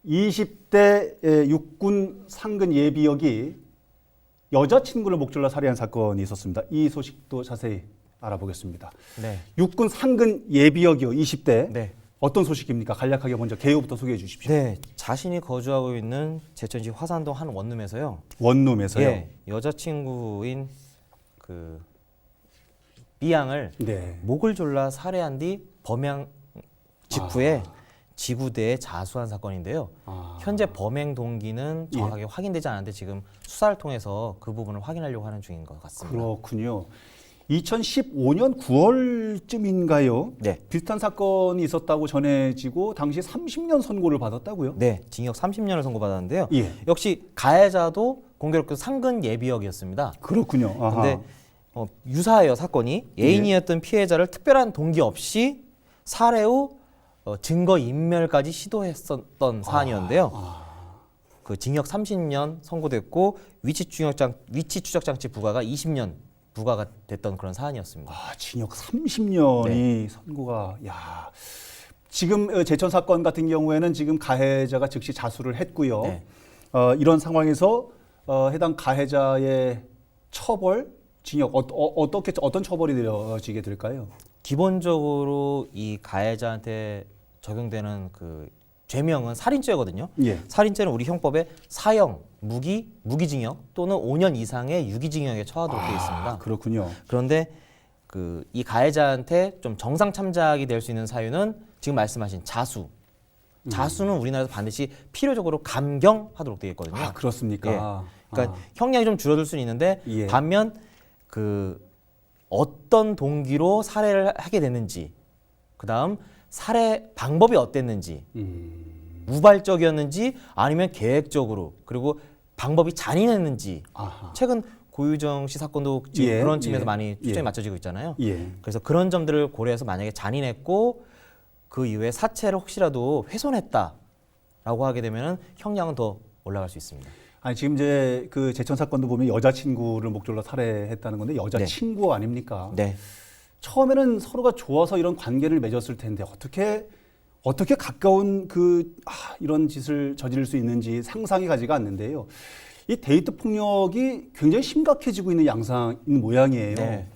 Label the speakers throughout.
Speaker 1: 20대 육군 상근 예비역이 여자친구를 목졸라 살해한 사건이 있었습니다. 이 소식도 자세히 알아보겠습니다.
Speaker 2: 네.
Speaker 1: 육군 상근 예비역이요, 20대.
Speaker 2: 네.
Speaker 1: 어떤 소식입니까? 간략하게 먼저 개요부터 소개해 주십시오.
Speaker 2: 네. 자신이 거주하고 있는 제천시 화산동 한 원룸에서요.
Speaker 1: 원룸에서요?
Speaker 2: 예. 여자친구인 그 B양을
Speaker 1: 네.
Speaker 2: 목을 졸라 살해한 뒤 범행 직후에 지구대에 자수한 사건인데요. 현재 범행 동기는 정확하게 확인되지 않았는데 지금 수사를 통해서 그 부분을 확인하려고 하는 중인 것 같습니다.
Speaker 1: 그렇군요. 2015년 9월쯤인가요?
Speaker 2: 네.
Speaker 1: 비슷한 사건이 있었다고 전해지고 당시 30년 선고를 받았다고요?
Speaker 2: 네, 징역 30년을 선고받았는데요.
Speaker 1: 예.
Speaker 2: 역시 가해자도 공교롭게 상근 예비역이었습니다.
Speaker 1: 그렇군요. 아하.
Speaker 2: 근데 유사해요, 사건이. 애인이었던 피해자를 특별한 동기 없이 살해 후 증거 인멸까지 시도했었던 사안이었는데요. 그 징역 30년 선고됐고 위치 추적 장치 부과가 20년 부과가 됐던 그런 사안이었습니다.
Speaker 1: 징역 30년이 선고가, 야. 지금 제천 사건 같은 경우에는 지금 가해자가 즉시 자수를 했고요.
Speaker 2: 네.
Speaker 1: 이런 상황에서 해당 가해자의 처벌, 징역 어떤 처벌이 내려지게 될까요?
Speaker 2: 기본적으로 이 가해자한테 적용되는 그 죄명은 살인죄거든요.
Speaker 1: 예.
Speaker 2: 살인죄는 우리 형법에 사형, 무기징역 또는 5년 이상의 유기징역에 처하도록 되어 있습니다.
Speaker 1: 그렇군요.
Speaker 2: 그런데 그 이 가해자한테 좀 정상 참작이 될 수 있는 사유는 지금 말씀하신 자수. 자수는 우리나라에서 반드시 필요적으로 감경하도록 되어 있거든요.
Speaker 1: 그렇습니까?
Speaker 2: 예. 그러니까 형량이 좀 줄어들 수는 있는데
Speaker 1: 예.
Speaker 2: 반면 그 어떤 동기로 살해를 하게 됐는지, 그다음 살해 방법이 어땠는지, 우발적이었는지 아니면 계획적으로, 그리고 방법이 잔인했는지. 최근 고유정 씨 사건도 지금
Speaker 1: 예,
Speaker 2: 그런 측면에서
Speaker 1: 예,
Speaker 2: 많이 초점이
Speaker 1: 예.
Speaker 2: 맞춰지고 있잖아요.
Speaker 1: 예.
Speaker 2: 그래서 그런 점들을 고려해서 만약에 잔인했고 그 이후에 사체를 혹시라도 훼손했다라고 하게 되면은 형량은 더 올라갈 수 있습니다.
Speaker 1: 아니 지금 이제 그 제천 사건도 보면 여자친구를 목졸라 살해했다는 건데 여자친구 아닙니까?
Speaker 2: 네.
Speaker 1: 처음에는 서로가 좋아서 이런 관계를 맺었을 텐데 어떻게 가까운 이런 짓을 저지를 수 있는지 상상이 가지가 않는데요. 이 데이트 폭력이 굉장히 심각해지고 있는 양상인 모양이에요.
Speaker 2: 네.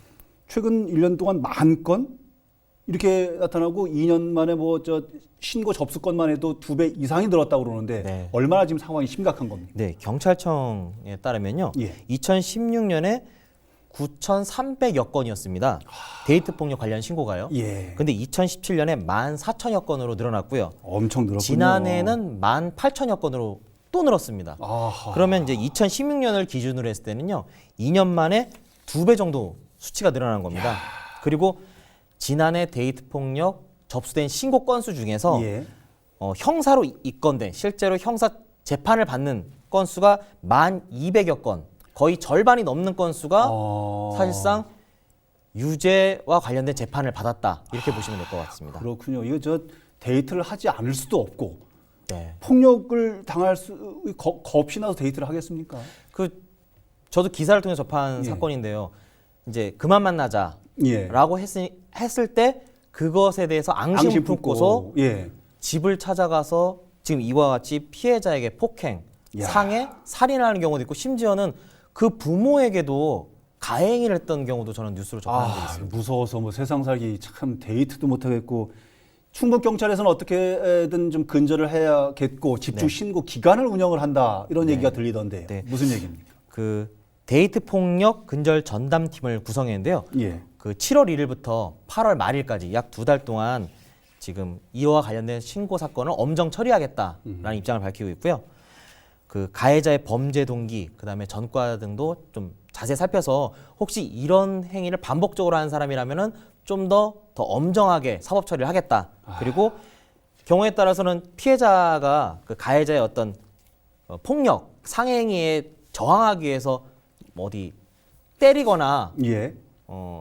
Speaker 1: 최근 1년 동안 10,000건 이렇게 나타나고 2년 만에 신고 접수 건만 해도 2배 이상이 늘었다고 그러는데
Speaker 2: 네.
Speaker 1: 얼마나 지금 상황이 심각한 겁니까?
Speaker 2: 네, 경찰청에 따르면요.
Speaker 1: 예.
Speaker 2: 2016년에 9,300여 건이었습니다. 데이트 폭력 관련 신고가요.
Speaker 1: 예.
Speaker 2: 근데 2017년에 14,000여 건으로 늘어났고요.
Speaker 1: 엄청 늘었군요.
Speaker 2: 지난해는 18,000여 건으로 또 늘었습니다.
Speaker 1: 아하.
Speaker 2: 그러면 이제 2016년을 기준으로 했을 때는요. 2년 만에 2배 정도 수치가 늘어난 겁니다. 그리고 지난해 데이트 폭력 접수된 신고 건수 중에서
Speaker 1: 예.
Speaker 2: 형사로 입건된 실제로 형사 재판을 받는 건수가 1,200여 건, 거의 절반이 넘는 건수가 사실상 유죄와 관련된 재판을 받았다, 이렇게 보시면 될 것 같습니다.
Speaker 1: 그렇군요. 이거 데이트를 하지 않을 수도 없고
Speaker 2: 네.
Speaker 1: 폭력을 당할 겁이 나서 데이트를 하겠습니까?
Speaker 2: 저도 기사를 통해 접한
Speaker 1: 예.
Speaker 2: 사건인데요. 이제 그만 만나자라고
Speaker 1: 예.
Speaker 2: 했을 때 그것에 대해서 앙심 품고서
Speaker 1: 예.
Speaker 2: 집을 찾아가서 지금 이와 같이 피해자에게 폭행,
Speaker 1: 야.
Speaker 2: 상해, 살인하는 경우도 있고 심지어는 그 부모에게도 가해행위를 했던 경우도 저는 뉴스로 접한 적이 있습니다.
Speaker 1: 무서워서 세상 살기 참 데이트도 못 하겠고 충북 경찰에서는 어떻게든 좀 근절을 해야겠고 집중 신고 기관을 운영을 한다 이런 얘기가 들리던데
Speaker 2: 네.
Speaker 1: 무슨 얘기입니까?
Speaker 2: 그 데이트 폭력 근절 전담팀을 구성했는데요.
Speaker 1: 예.
Speaker 2: 그 7월 1일부터 8월 말일까지 약 2달 동안 지금 이와 관련된 신고 사건을 엄정 처리하겠다라는 입장을 밝히고 있고요. 그 가해자의 범죄 동기, 그다음에 전과 등도 좀 자세히 살펴서 혹시 이런 행위를 반복적으로 하는 사람이라면은 좀 더 엄정하게 사법 처리를 하겠다. 그리고 경우에 따라서는 피해자가 그 가해자의 어떤 폭력, 상해행위에 저항하기 위해서 어디 때리거나
Speaker 1: 예.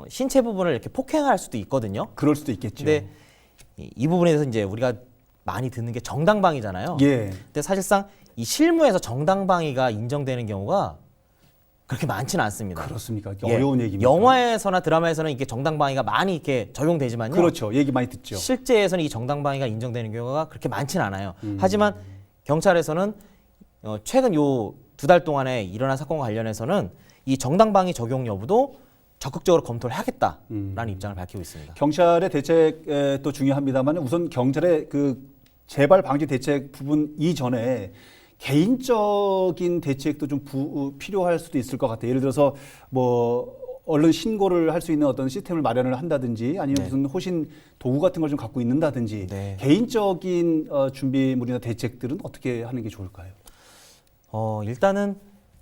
Speaker 2: 신체 부분을 이렇게 폭행할 수도 있거든요.
Speaker 1: 그럴 수도 있겠죠.
Speaker 2: 근데 이 부분에 대해서 이제 우리가 많이 듣는 게 정당방위잖아요.
Speaker 1: 예.
Speaker 2: 근데 사실상 이 실무에서 정당방위가 인정되는 경우가 그렇게 많지는 않습니다.
Speaker 1: 그렇습니까? 어려운 얘기입니다.
Speaker 2: 영화에서나 드라마에서는 이게 정당방위가 많이 이렇게 적용되지만요.
Speaker 1: 그렇죠. 얘기 많이 듣죠.
Speaker 2: 실제에서는 이 정당방위가 인정되는 경우가 그렇게 많지는 않아요. 하지만 경찰에서는 최근 요 2달 동안에 일어난 사건과 관련해서는 이 정당방위 적용 여부도 적극적으로 검토를 하겠다라는 입장을 밝히고 있습니다.
Speaker 1: 경찰의 대책도 중요합니다만 우선 경찰의 그 재발 방지 대책 부분 이전에 개인적인 대책도 좀 필요할 수도 있을 것 같아요. 예를 들어서 뭐 얼른 신고를 할 수 있는 어떤 시스템을 마련을 한다든지 아니면 무슨 호신 도구 같은 걸 좀 갖고 있는다든지 개인적인 준비물이나 대책들은 어떻게 하는 게 좋을까요?
Speaker 2: 일단은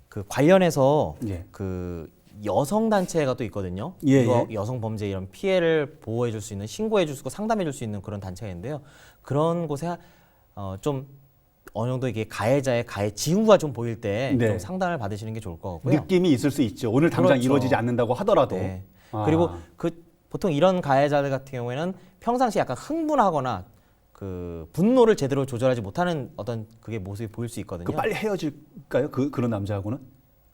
Speaker 2: 그 관련해서
Speaker 1: 예.
Speaker 2: 그 여성 단체가 또 있거든요.
Speaker 1: 예,
Speaker 2: 이거
Speaker 1: 예.
Speaker 2: 여성 범죄 이런 피해를 보호해 줄 수 있는 신고해 줄 수 있고 상담해 줄 수 있는 그런 단체가 있는데요. 그런 곳에 좀 어느 정도 이게 가해자의 가해 징후가 좀 보일 때 좀
Speaker 1: 네.
Speaker 2: 상담을 받으시는 게 좋을 것 같고요.
Speaker 1: 느낌이 있을 수 있죠. 오늘 당장
Speaker 2: 그렇죠.
Speaker 1: 이루어지지 않는다고 하더라도.
Speaker 2: 네.
Speaker 1: 아.
Speaker 2: 그리고 그 보통 이런 가해자들 같은 경우에는 평상시 약간 흥분하거나 그 분노를 제대로 조절하지 못하는 어떤 그게 모습이 보일 수 있거든요.
Speaker 1: 그 빨리 헤어질까요? 그런 남자하고는?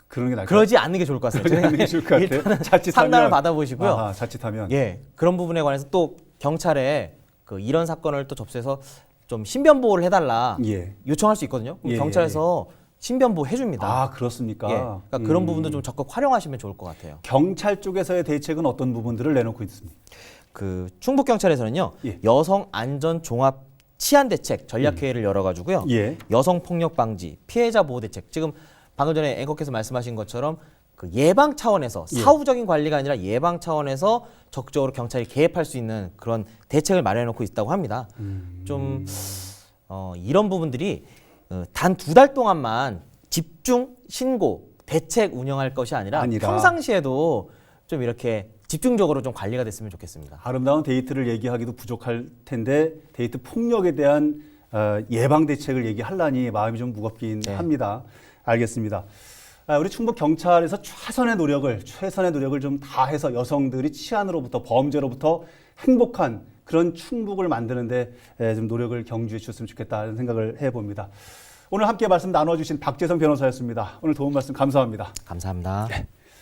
Speaker 1: 그러는 게 나을까요?
Speaker 2: 그러지 않는 게 좋을 것 같습니다.
Speaker 1: 그러지 않는 게 좋을 것 같아요.
Speaker 2: 일단은
Speaker 1: 자칫하면.
Speaker 2: 상담을 받아보시고요.
Speaker 1: 아하, 자칫하면.
Speaker 2: 예, 그런 부분에 관해서 또 경찰에 그 이런 사건을 또 접수해서 좀 신변 보호를 해달라
Speaker 1: 예.
Speaker 2: 요청할 수 있거든요. 그럼
Speaker 1: 예,
Speaker 2: 경찰에서 신변 보호 해줍니다.
Speaker 1: 아, 그렇습니까?
Speaker 2: 예, 그러니까 그런 부분도 좀 적극 활용하시면 좋을 것 같아요.
Speaker 1: 경찰 쪽에서의 대책은 어떤 부분들을 내놓고 있습니까?
Speaker 2: 그 충북 경찰에서는요,
Speaker 1: 예.
Speaker 2: 여성 안전 종합 치안 대책 전략 회의를 열어가지고요,
Speaker 1: 예.
Speaker 2: 여성 폭력 방지, 피해자 보호 대책. 지금 방금 전에 앵커께서 말씀하신 것처럼 그 예방 차원에서
Speaker 1: 예.
Speaker 2: 사후적인 관리가 아니라 예방 차원에서 적극적으로 경찰이 개입할 수 있는 그런 대책을 마련해놓고 있다고 합니다. 좀 이런 부분들이 단 2달 동안만 집중 신고 대책 운영할 것이 아니라 평상시에도 좀 이렇게 집중적으로 좀 관리가 됐으면 좋겠습니다.
Speaker 1: 아름다운 데이트를 얘기하기도 부족할 텐데 데이트 폭력에 대한 예방 대책을 얘기하려니 마음이 좀 무겁긴
Speaker 2: 네.
Speaker 1: 합니다. 알겠습니다. 우리 충북 경찰에서 최선의 노력을 좀 다해서 여성들이 치안으로부터 범죄로부터 행복한 그런 충북을 만드는데 좀 노력을 경주해 주셨으면 좋겠다는 생각을 해봅니다. 오늘 함께 말씀 나눠주신 박재성 변호사였습니다. 오늘 도움 말씀 감사합니다.
Speaker 2: 감사합니다.
Speaker 1: 네.